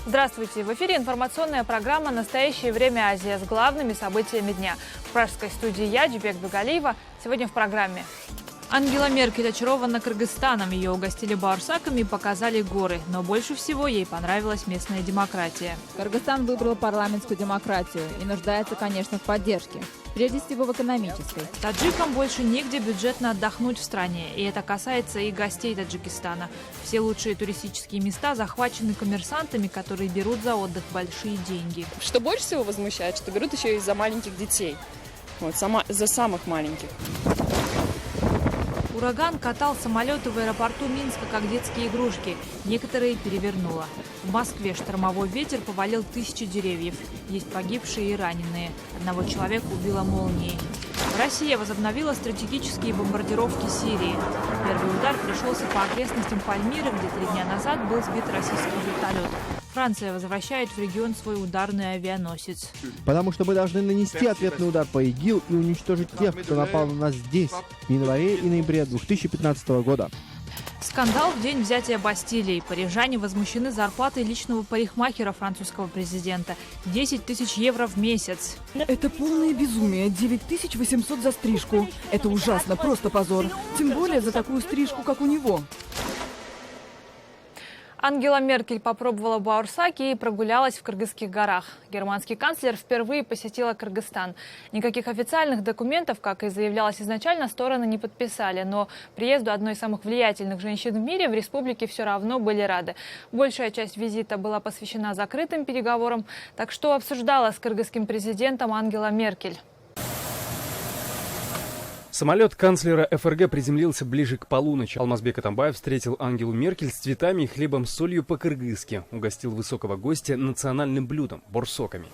Здравствуйте! В эфире информационная программа «Настоящее время Азия» с главными событиями дня. В пражской студии я, Джубек Бегалиева. Сегодня в программе. Ангела Меркель очарована Кыргызстаном. Ее угостили баурсаками и показали горы. Но больше всего ей понравилась местная демократия. Кыргызстан выбрал парламентскую демократию и нуждается, конечно, в поддержке. Прежде всего в экономической. Таджикам больше негде бюджетно отдохнуть в стране. И это касается и гостей Таджикистана. Все лучшие туристические места захвачены коммерсантами, которые берут за отдых большие деньги. Что больше всего возмущает, что берут еще и за маленьких детей. За самых маленьких. Ураган катал самолеты в аэропорту Минска, как детские игрушки. Некоторые перевернуло. В Москве штормовой ветер повалил тысячи деревьев. Есть погибшие и раненые. Одного человека убило молнией. Россия возобновила стратегические бомбардировки Сирии. Первый удар пришелся по окрестностям Пальмиры, где 3 дня назад был сбит российский вертолет. Франция возвращает в регион свой ударный авианосец. Потому что мы должны нанести ответный удар по ИГИЛ и уничтожить тех, кто напал на нас здесь, в январе и ноябре 2015 года. Скандал в день взятия Бастилии. Парижане возмущены зарплатой личного парикмахера французского президента. 10 тысяч евро в месяц. Это полное безумие. 9800 за стрижку. Это ужасно, просто позор. Тем более за такую стрижку, как у него. Ангела Меркель попробовала баурсаки и прогулялась в Кыргызских горах. Германский канцлер впервые посетила Кыргызстан. Никаких официальных документов, как и заявлялось изначально, стороны не подписали. Но приезду одной из самых влиятельных женщин в мире в республике все равно были рады. Большая часть визита была посвящена закрытым переговорам. Так что обсуждала с кыргызским президентом Ангела Меркель. Самолет канцлера ФРГ приземлился ближе к полуночи. Алмазбек Атамбаев встретил Ангелу Меркель с цветами и хлебом с солью по-кыргызски. Угостил высокого гостя национальным блюдом – борсоками.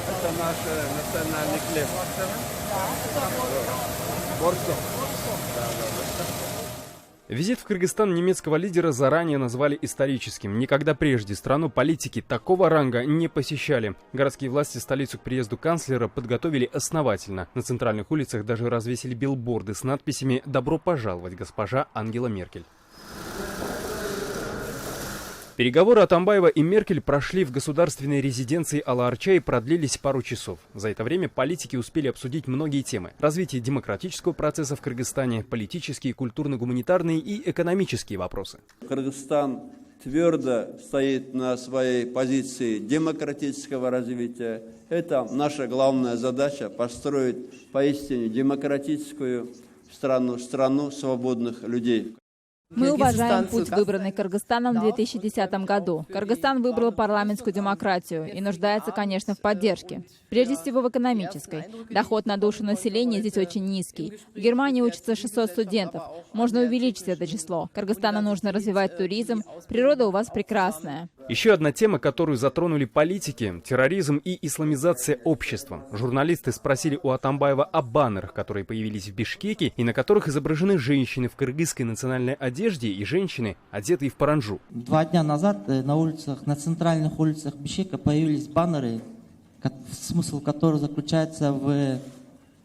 Это наш национальный хлеб. Борсок. Визит в Кыргызстан немецкого лидера заранее назвали историческим. Никогда прежде страну политики такого ранга не посещали. Городские власти столицу к приезду канцлера подготовили основательно. На центральных улицах даже развесили билборды с надписями «Добро пожаловать, госпожа Ангела Меркель». Переговоры Атамбаева и Меркель прошли в государственной резиденции Ала-Арча и продлились пару часов. За это время политики успели обсудить многие темы. Развитие демократического процесса в Кыргызстане, политические, культурно-гуманитарные и экономические вопросы. Кыргызстан твердо стоит на своей позиции демократического развития. Это наша главная задача – построить поистине демократическую страну свободных людей. Мы уважаем путь, выбранный Кыргызстаном в 2010 году. Кыргызстан выбрал парламентскую демократию и нуждается, конечно, в поддержке. Прежде всего в экономической. Доход на душу населения здесь очень низкий. В Германии учатся 600 студентов. Можно увеличить это число. Кыргызстану нужно развивать туризм. Природа у вас прекрасная. Еще одна тема, которую затронули политики – терроризм и исламизация общества. Журналисты спросили у Атамбаева о баннерах, которые появились в Бишкеке и на которых изображены женщины в кыргызской национальной одежде и женщины, одетые в паранджу. 2 дня назад на центральных улицах Бишкека появились баннеры, смысл которых заключается в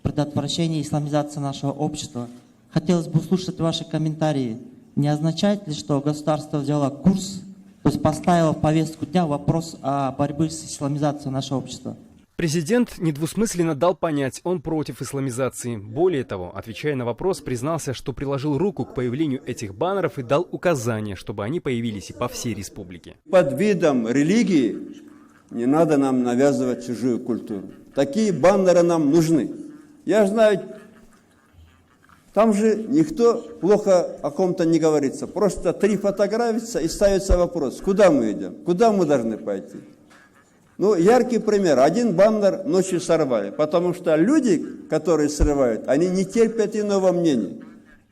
предотвращении исламизации нашего общества. Хотелось бы услышать ваши комментарии. Не означает ли, что государство взяло курс, то есть поставила в повестку дня вопрос о борьбе с исламизацией нашего общества? Президент недвусмысленно дал понять, он против исламизации. Более того, отвечая на вопрос, признался, что приложил руку к появлению этих баннеров и дал указания, чтобы они появились и по всей республике. Под видом религии не надо нам навязывать чужую культуру. Такие баннеры нам нужны. Я знаю, там же никто плохо о ком-то не говорится. Просто 3 фотографии и ставится вопрос, куда мы идем, куда мы должны пойти. Ну, яркий пример. Один баннер ночью сорвали, потому что люди, которые срывают, они не терпят иного мнения.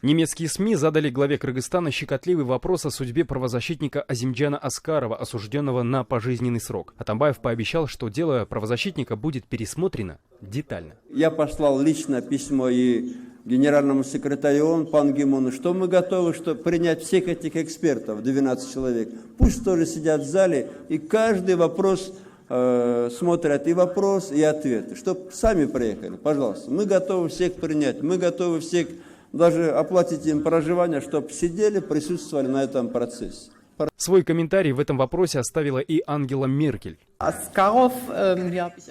Немецкие СМИ задали главе Кыргызстана щекотливый вопрос о судьбе правозащитника Азимджана Аскарова, осужденного на пожизненный срок. Атамбаев пообещал, что дело правозащитника будет пересмотрено детально. Я послал лично письмо и генеральному секретарю ООН Пан Ги Муну, что мы готовы принять всех этих экспертов, 12 человек. Пусть тоже сидят в зале и каждый вопрос смотрят и вопрос, и ответы, чтобы сами приехали, пожалуйста. Мы готовы всех принять, мы готовы всех даже оплатить им проживание, чтобы сидели, присутствовали на этом процессе. Свой комментарий в этом вопросе оставила и Ангела Меркель.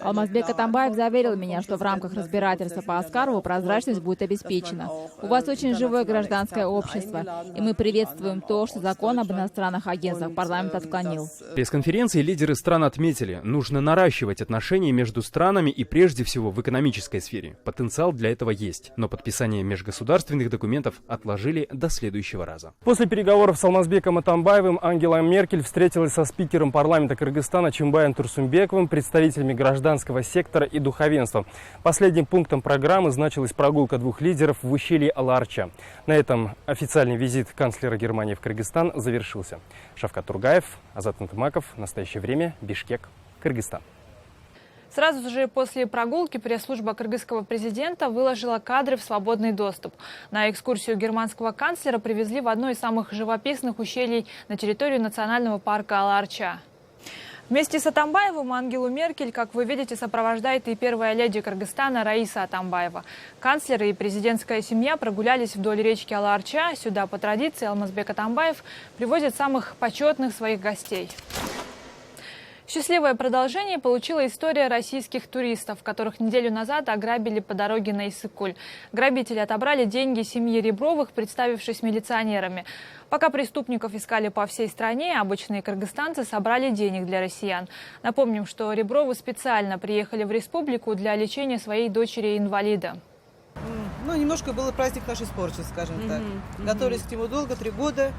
Алмазбек Атамбаев заверил меня, что в рамках разбирательства по Аскарову прозрачность будет обеспечена. У вас очень живое гражданское общество, и мы приветствуем то, что закон об иностранных агентствах парламент отклонил. В пресс-конференции лидеры стран отметили, нужно наращивать отношения между странами и прежде всего в экономической сфере. Потенциал для этого есть, но подписание межгосударственных документов отложили до следующего раза. После переговоров с Алмазбеком Атамбаевым Ангела Меркель встретилась со спикером парламента Кыргызстана Чимбаем Турсунбековым, представителями гражданского сектора и духовенства. Последним пунктом программы значилась прогулка двух лидеров в ущелье Ала-Арча. На этом официальный визит канцлера Германии в Кыргызстан завершился. Шавкат Тургаев, Азат Нтымаков. В настоящее время Бишкек, Кыргызстан. Сразу же после прогулки пресс-служба кыргызского президента выложила кадры в свободный доступ. На экскурсию германского канцлера привезли в одно из самых живописных ущелий на территорию национального парка Ала-Арча. Вместе с Атамбаевым Ангелу Меркель, как вы видите, сопровождает и первая леди Кыргызстана Раиса Атамбаева. Канцлер и президентская семья прогулялись вдоль речки Ала-Арча. Сюда по традиции Алмазбек Атамбаев привозит самых почетных своих гостей. Счастливое продолжение получила история российских туристов, которых неделю назад ограбили по дороге на Иссык-Куль. Грабители отобрали деньги семьи Ребровых, представившись милиционерами. Пока преступников искали по всей стране, обычные кыргызстанцы собрали денег для россиян. Напомним, что Ребровы специально приехали в республику для лечения своей дочери-инвалида. Ну, немножко был праздник наш испорчен, скажем так. Готовились к нему долго, 3 года.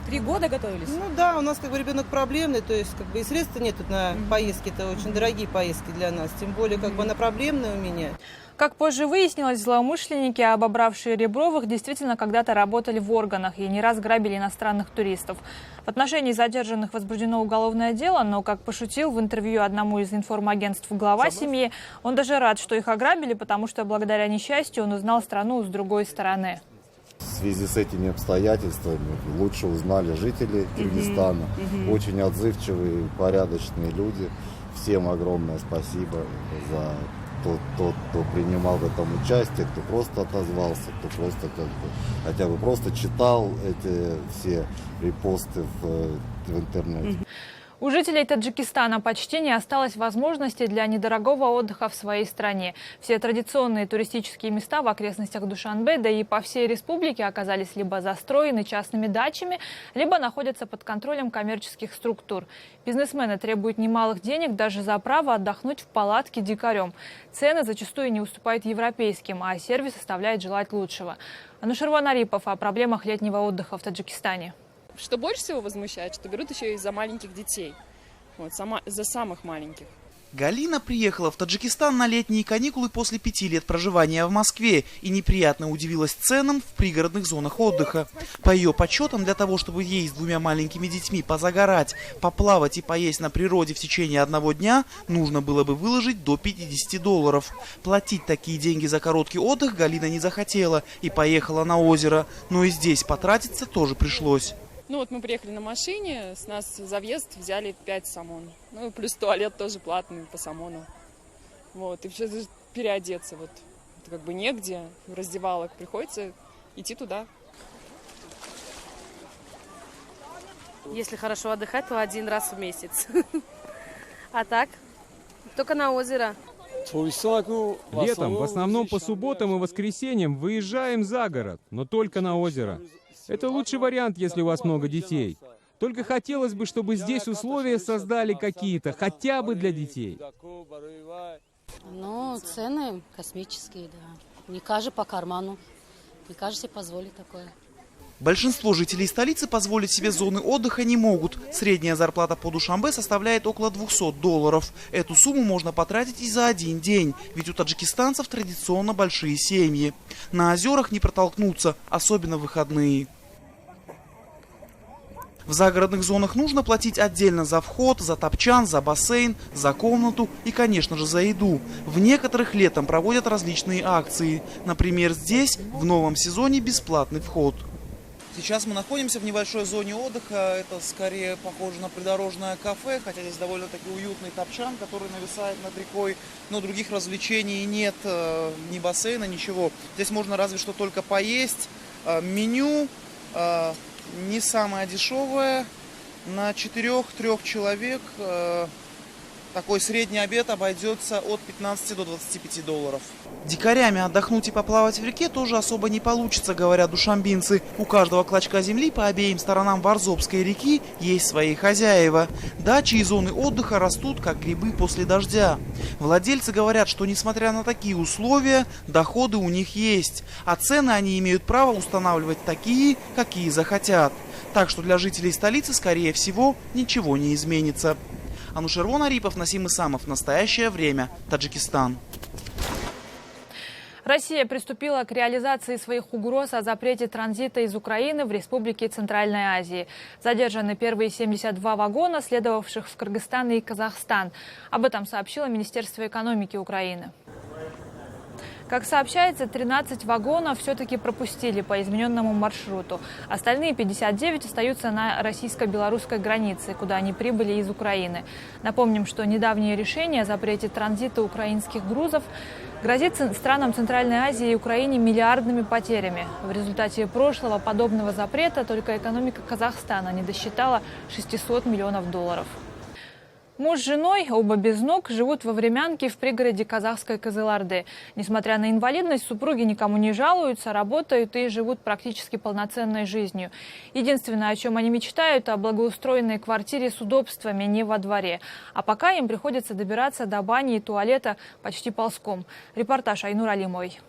3 года готовились? Ну да, у нас как бы ребенок проблемный, то есть как бы и средств нет на поездки, это очень дорогие поездки для нас, тем более как бы она проблемная у меня. Как позже выяснилось, злоумышленники, обобравшие Ребровых, действительно когда-то работали в органах и не раз грабили иностранных туристов. В отношении задержанных возбуждено уголовное дело, но, как пошутил в интервью одному из информагентств глава семьи, он даже рад, что их ограбили, потому что благодаря несчастью он узнал страну с другой стороны. В связи с этими обстоятельствами лучше узнали жители Кыргызстана. Очень отзывчивые, порядочные люди. Всем огромное спасибо за тот, кто принимал в этом участие, кто просто отозвался, кто просто хотя бы просто читал эти все репосты в интернете. У жителей Таджикистана почти не осталось возможностей для недорогого отдыха в своей стране. Все традиционные туристические места в окрестностях Душанбе, да и по всей республике оказались либо застроены частными дачами, либо находятся под контролем коммерческих структур. Бизнесмены требуют немалых денег даже за право отдохнуть в палатке дикарем. Цены зачастую не уступают европейским, а сервис оставляет желать лучшего. Анушерван Арипов о проблемах летнего отдыха в Таджикистане. Что больше всего возмущает, что берут еще из-за маленьких детей. Вот, за самых маленьких. Галина приехала в Таджикистан на летние каникулы после 5 лет проживания в Москве и неприятно удивилась ценам в пригородных зонах отдыха. По ее подсчетам, для того, чтобы ей с 2 маленькими детьми позагорать, поплавать и поесть на природе в течение 1 дня, нужно было бы выложить до $50. Платить такие деньги за короткий отдых Галина не захотела и поехала на озеро. Но и здесь потратиться тоже пришлось. Ну вот мы приехали на машине, с нас за въезд взяли 5 самон. Ну плюс туалет тоже платный по самону. Вот, и все переодеться вот. Это как бы негде, в раздевалок приходится идти туда. Если хорошо отдыхать, то 1 раз в месяц. А так, только на озеро. Летом, в основном по субботам и воскресеньям, выезжаем за город, но только на озеро. Это лучший вариант, если у вас много детей. Только хотелось бы, чтобы здесь условия создали какие-то, хотя бы для детей. Ну, цены космические, да. Не каждый по карману. Не каждый себе позволит такое. Большинство жителей столицы позволить себе зоны отдыха не могут. Средняя зарплата по Душанбе составляет около $200. Эту сумму можно потратить и за 1 день, ведь у таджикистанцев традиционно большие семьи. На озерах не протолкнуться, особенно в выходные. В загородных зонах нужно платить отдельно за вход, за топчан, за бассейн, за комнату и, конечно же, за еду. В некоторых летом проводят различные акции. Например, здесь в новом сезоне бесплатный вход. Сейчас мы находимся в небольшой зоне отдыха. Это скорее похоже на придорожное кафе, хотя здесь довольно-таки уютный топчан, который нависает над рекой. Но других развлечений нет, ни бассейна, ничего. Здесь можно разве что только поесть. Меню не самая дешевая. На 4-3 человек такой средний обед обойдется от 15 до 25 долларов. Дикарями отдохнуть и поплавать в реке тоже особо не получится, говорят душанбинцы. У каждого клочка земли по обеим сторонам Варзобской реки есть свои хозяева. Дачи и зоны отдыха растут, как грибы после дождя. Владельцы говорят, что несмотря на такие условия, доходы у них есть. А цены они имеют право устанавливать такие, какие захотят. Так что для жителей столицы, скорее всего, ничего не изменится. Анушервон Арипов, Насим Исамов. Настоящее время. Таджикистан. Россия приступила к реализации своих угроз о запрете транзита из Украины в республики Центральной Азии. Задержаны первые 72 вагона, следовавших в Кыргызстан и Казахстан. Об этом сообщило Министерство экономики Украины. Как сообщается, 13 вагонов все-таки пропустили по измененному маршруту. Остальные 59 остаются на российско-белорусской границе, куда они прибыли из Украины. Напомним, что недавнее решение о запрете транзита украинских грузов грозит странам Центральной Азии и Украине миллиардными потерями. В результате прошлого подобного запрета только экономика Казахстана не досчитала 600 миллионов долларов. Муж с женой, оба без ног, живут во времянке в пригороде казахской Кызылорды. Несмотря на инвалидность, супруги никому не жалуются, работают и живут практически полноценной жизнью. Единственное, о чем они мечтают, о благоустроенной квартире с удобствами, не во дворе. А пока им приходится добираться до бани и туалета почти ползком. Репортаж Айнур Алимовой.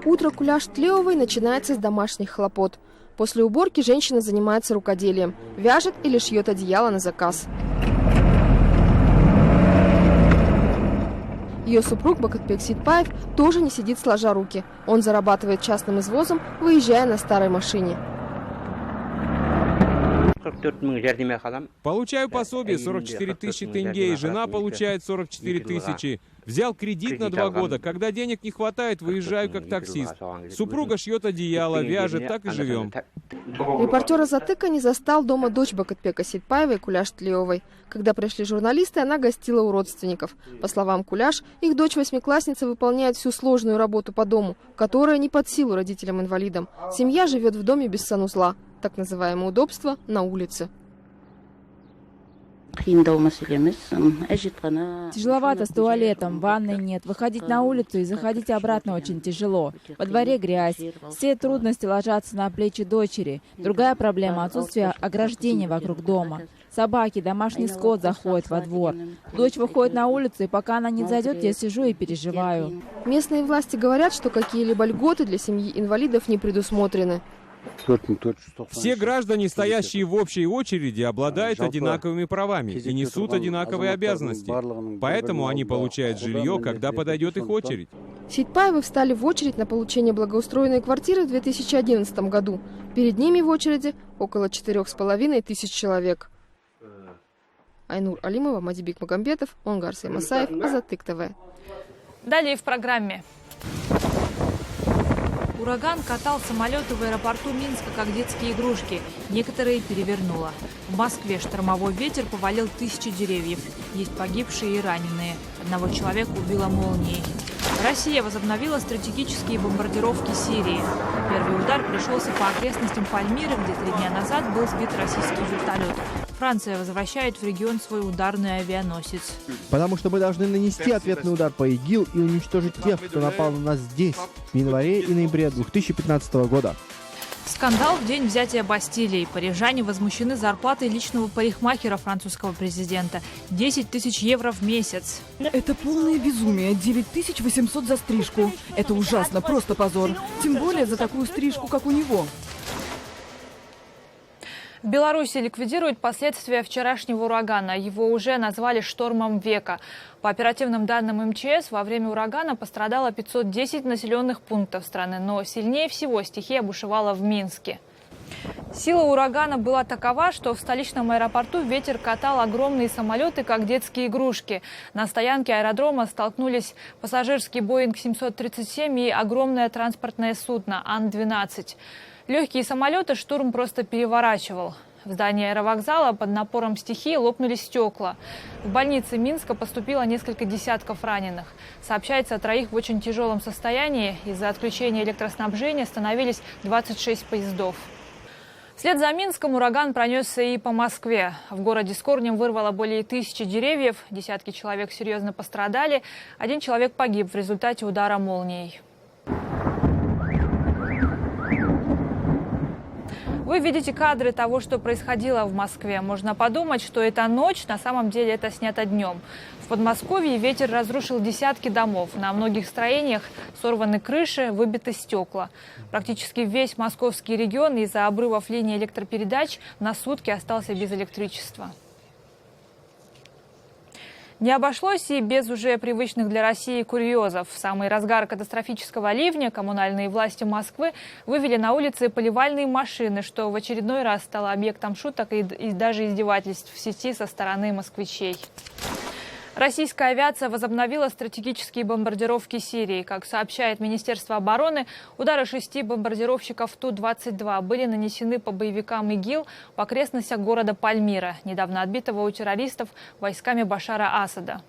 Утро Куляш Тлеовой начинается с домашних хлопот. После уборки женщина занимается рукоделием, вяжет или шьет одеяло на заказ. Ее супруг Бакытбек Ситпаев тоже не сидит сложа руки. Он зарабатывает частным извозом, выезжая на старой машине. Получаю пособие 44 тысячи тенге, и жена получает 44 тысячи. Взял кредит на 2 года. Когда денег не хватает, выезжаю как таксист. Супруга шьет одеяло, вяжет, так и живем. Репортера Затыка не застал дома дочь Бакытбека Ситпаевой, Куляш Тлеовой. Когда пришли журналисты, она гостила у родственников. По словам Куляш, их дочь восьмиклассница выполняет всю сложную работу по дому, которая не под силу родителям-инвалидам. Семья живет в доме без санузла. Так называемое удобство на улице. Тяжеловато с туалетом, ванной нет. Выходить на улицу и заходить обратно очень тяжело. Во дворе грязь. Все трудности ложатся на плечи дочери. Другая проблема – отсутствие ограждения вокруг дома. Собаки, домашний скот заходят во двор. Дочь выходит на улицу, и пока она не зайдет, я сижу и переживаю. Местные власти говорят, что какие-либо льготы для семьи инвалидов не предусмотрены. Все граждане, стоящие в общей очереди, обладают одинаковыми правами и несут одинаковые обязанности. Поэтому они получают жилье, когда подойдет их очередь. Ситпаевы встали в очередь на получение благоустроенной квартиры в 2011 году. Перед ними в очереди около 4500 человек. Айнур Алимова, Мадибек Магомбетов, Онгарсей Масаев, Азатык ТВ. Далее в программе. Ураган катал самолеты в аэропорту Минска, как детские игрушки. Некоторые перевернуло. В Москве штормовой ветер повалил тысячи деревьев. Есть погибшие и раненые. Одного человека убило молнией. Россия возобновила стратегические бомбардировки Сирии. Первый удар пришелся по окрестностям Пальмиры, где 3 дня назад был сбит российский вертолет. Франция возвращает в регион свой ударный авианосец. Потому что мы должны нанести ответный удар по ИГИЛ и уничтожить тех, кто напал на нас здесь, в январе и ноябре 2015 года. Скандал в день взятия Бастилии. Парижане возмущены зарплатой личного парикмахера французского президента. 10 тысяч евро в месяц. Это полное безумие. 9800 за стрижку. Это ужасно, просто позор. Тем более за такую стрижку, как у него. В Беларуси ликвидируют последствия вчерашнего урагана. Его уже назвали штормом века. По оперативным данным МЧС, во время урагана пострадало 510 населенных пунктов страны, но сильнее всего стихия бушевала в Минске. Сила урагана была такова, что в столичном аэропорту ветер катал огромные самолеты, как детские игрушки. На стоянке аэродрома столкнулись пассажирский Боинг 737 и огромное транспортное судно Ан-12. Легкие самолеты штурм просто переворачивал. В здании аэровокзала под напором стихии лопнули стекла. В больнице Минска поступило несколько десятков раненых. Сообщается о 3 в очень тяжелом состоянии. Из-за отключения электроснабжения остановились 26 поездов. Вслед за Минском ураган пронесся и по Москве. В городе с корнем вырвало более 1000 деревьев, десятки человек серьезно пострадали, 1 человек погиб в результате удара молнией. Вы видите кадры того, что происходило в Москве. Можно подумать, что это ночь, на самом деле это снято днем. В Подмосковье ветер разрушил десятки домов. На многих строениях сорваны крыши, выбиты стекла. Практически весь московский регион из-за обрывов линий электропередач на сутки остался без электричества. Не обошлось и без уже привычных для России курьезов. В самый разгар катастрофического ливня коммунальные власти Москвы вывели на улицы поливальные машины, что в очередной раз стало объектом шуток и даже издевательств в сети со стороны москвичей. Российская авиация возобновила стратегические бомбардировки Сирии. Как сообщает Министерство обороны, удары 6 бомбардировщиков Ту-22 были нанесены по боевикам ИГИЛ в окрестностях города Пальмира, недавно отбитого у террористов войсками Башара Асада.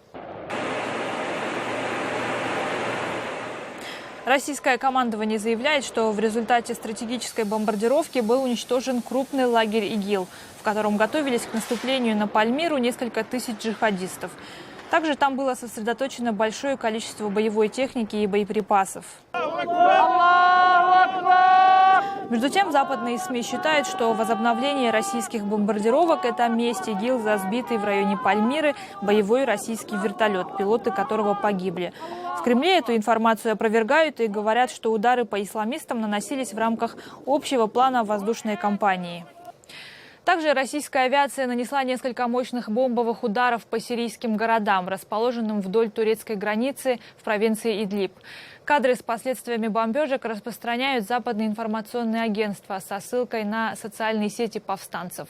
Российское командование заявляет, что в результате стратегической бомбардировки был уничтожен крупный лагерь ИГИЛ, в котором готовились к наступлению на Пальмиру несколько тысяч джихадистов. Также там было сосредоточено большое количество боевой техники и боеприпасов. Между тем, западные СМИ считают, что возобновление российских бомбардировок – это месть ИГИЛ за сбитый в районе Пальмиры боевой российский вертолет, пилоты которого погибли. В Кремле эту информацию опровергают и говорят, что удары по исламистам наносились в рамках общего плана воздушной кампании. Также российская авиация нанесла несколько мощных бомбовых ударов по сирийским городам, расположенным вдоль турецкой границы в провинции Идлиб. Кадры с последствиями бомбежек распространяют западные информационные агентства со ссылкой на социальные сети повстанцев.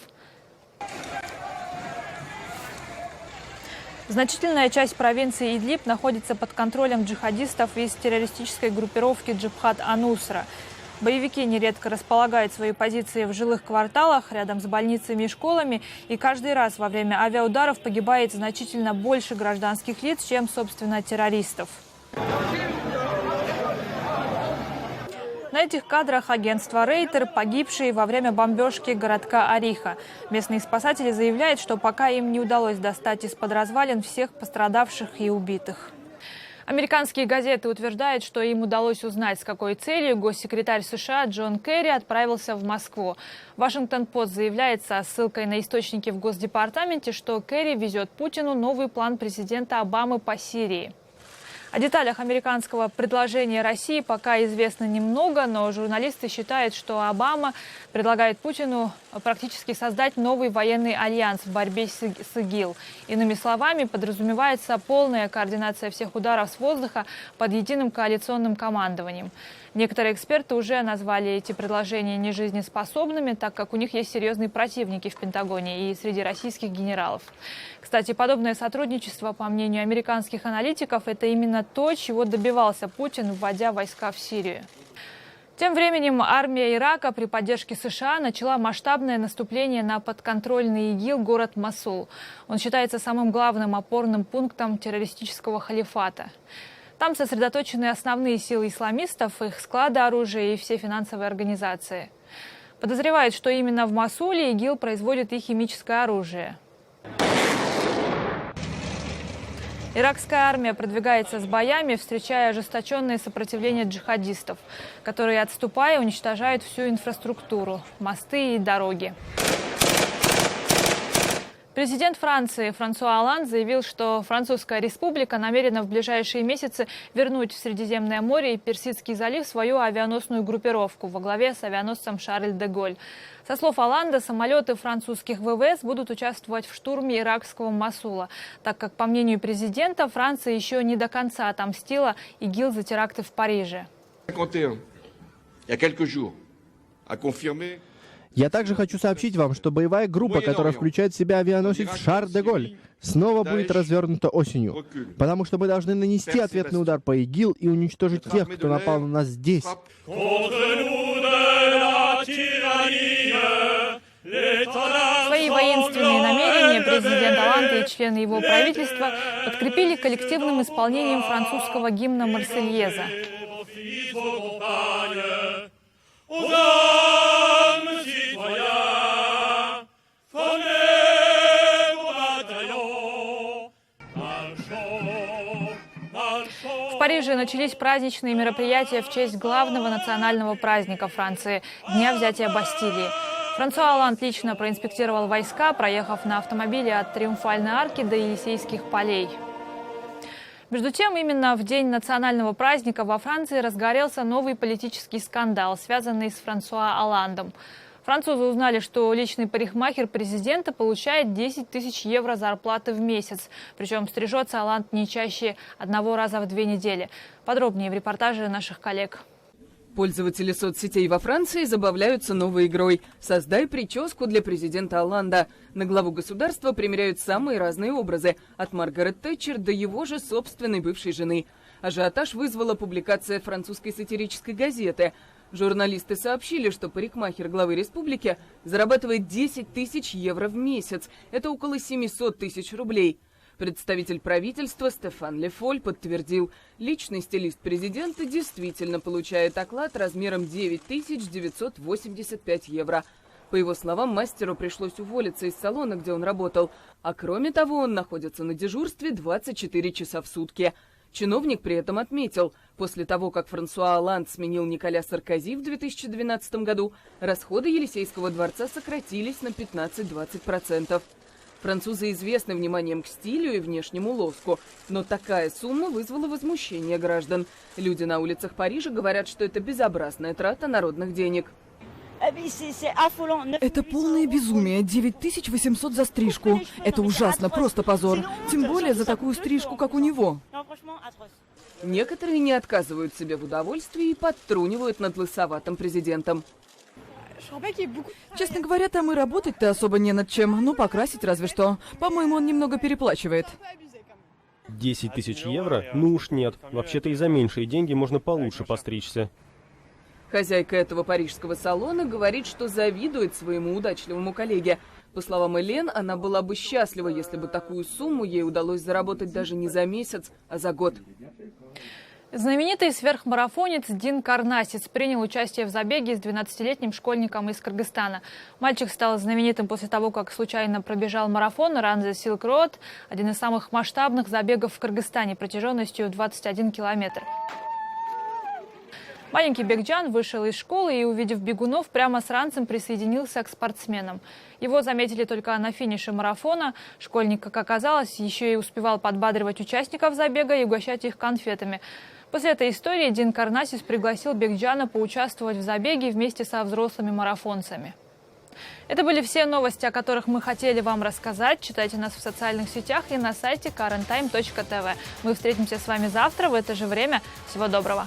Значительная часть провинции Идлиб находится под контролем джихадистов из террористической группировки Джабхат ан-Нусра. Боевики нередко располагают свои позиции в жилых кварталах рядом с больницами и школами, и каждый раз во время авиаударов погибает значительно больше гражданских лиц, чем, собственно, террористов. На этих кадрах агентства Рейтер, погибшие во время бомбежки городка Ариха. Местные спасатели заявляют, что пока им не удалось достать из-под развалин всех пострадавших и убитых. Американские газеты утверждают, что им удалось узнать, с какой целью госсекретарь США Джон Керри отправился в Москву. Вашингтон-Пост заявляет со ссылкой на источники в Госдепартаменте, что Керри везет Путину новый план президента Обамы по Сирии. О деталях американского предложения России пока известно немного, но журналисты считают, что Обама предлагает Путину практически создать новый военный альянс в борьбе с ИГИЛ. Иными словами, подразумевается полная координация всех ударов с воздуха под единым коалиционным командованием. Некоторые эксперты уже назвали эти предложения нежизнеспособными, так как у них есть серьезные противники в Пентагоне и среди российских генералов. Кстати, подобное сотрудничество, по мнению американских аналитиков, это именно то, чего добивался Путин, вводя войска в Сирию. Тем временем армия Ирака при поддержке США начала масштабное наступление на подконтрольный ИГИЛ город Мосул. Он считается самым главным опорным пунктом террористического халифата. Там сосредоточены основные силы исламистов, их склады оружия и все финансовые организации. Подозревают, что именно в Мосуле ИГИЛ производит и химическое оружие. Иракская армия продвигается с боями, встречая ожесточенное сопротивление джихадистов, которые, отступая, уничтожают всю инфраструктуру, мосты и дороги. Президент Франции Франсуа Олланд заявил, что Французская республика намерена в ближайшие месяцы вернуть в Средиземное море и Персидский залив свою авианосную группировку во главе с авианосцем «Шарль де Голль». Со слов Олланда, самолеты французских ВВС будут участвовать в штурме иракского Мосула, так как, по мнению президента, Франция еще не до конца отомстила ИГИЛ за теракты в Париже. Я также хочу сообщить вам, что боевая группа, которая включает в себя авианосец «Шарль де Голль», снова будет развернута осенью, потому что мы должны нанести ответный удар по ИГИЛ и уничтожить тех, кто напал на нас здесь. Свои воинственные намерения президент Оланды и члены его правительства подкрепили коллективным исполнением французского гимна «Марсельеза». В Париже начались праздничные мероприятия в честь главного национального праздника Франции – Дня взятия Бастилии. Франсуа Оланд лично проинспектировал войска, проехав на автомобиле от Триумфальной арки до Елисейских полей. Между тем, именно в день национального праздника во Франции разгорелся новый политический скандал, связанный с Франсуа Оландом. Французы узнали, что личный парикмахер президента получает 10 тысяч евро зарплаты в месяц. Причем стрижется Оланд не чаще одного раза в 2 недели. Подробнее в репортаже наших коллег. Пользователи соцсетей во Франции забавляются новой игрой «Создай прическу для президента Оланда». На главу государства примеряют самые разные образы, от Маргарет Тэтчер до его же собственной бывшей жены. Ажиотаж вызвала публикация французской сатирической газеты. Журналисты сообщили, что парикмахер главы республики зарабатывает 10 тысяч евро в месяц. Это около 700 тысяч рублей. Представитель правительства Стефан Ле Фоль подтвердил, личный стилист президента действительно получает оклад размером 9985 евро. По его словам, мастеру пришлось уволиться из салона, где он работал. А кроме того, он находится на дежурстве 24 часа в сутки. Чиновник при этом отметил, после того, как Франсуа Оланд сменил Николя Саркози в 2012 году, расходы Елисейского дворца сократились на 15-20%. Французы известны вниманием к стилю и внешнему лоску, но такая сумма вызвала возмущение граждан. Люди на улицах Парижа говорят, что это безобразная трата народных денег. Это полное безумие. 9800 за стрижку. Это ужасно, просто позор. Тем более за такую стрижку, как у него. Некоторые не отказывают себе в удовольствии и подтрунивают над лысоватым президентом. Честно говоря, там и работать-то особо не над чем. Ну, покрасить разве что. По-моему, он немного переплачивает. 10 тысяч евро? Ну уж нет. Вообще-то и за меньшие деньги можно получше постричься. Хозяйка этого парижского салона говорит, что завидует своему удачливому коллеге. По словам Элен, она была бы счастлива, если бы такую сумму ей удалось заработать даже не за месяц, а за год. Знаменитый сверхмарафонец Дин Карнасис принял участие в забеге с 12-летним школьником из Кыргызстана. Мальчик стал знаменитым после того, как случайно пробежал марафон Run the Silk Road, один из самых масштабных забегов в Кыргызстане протяженностью 21 километр. Маленький Бекджан вышел из школы и, увидев бегунов, прямо с ранцем присоединился к спортсменам. Его заметили только на финише марафона. Школьник, как оказалось, еще и успевал подбадривать участников забега и угощать их конфетами. После этой истории Дин Карнасис пригласил Бекджана поучаствовать в забеге вместе со взрослыми марафонцами. Это были все новости, о которых мы хотели вам рассказать. Читайте нас в социальных сетях и на сайте karenTime.tv. Мы встретимся с вами завтра в это же время. Всего доброго!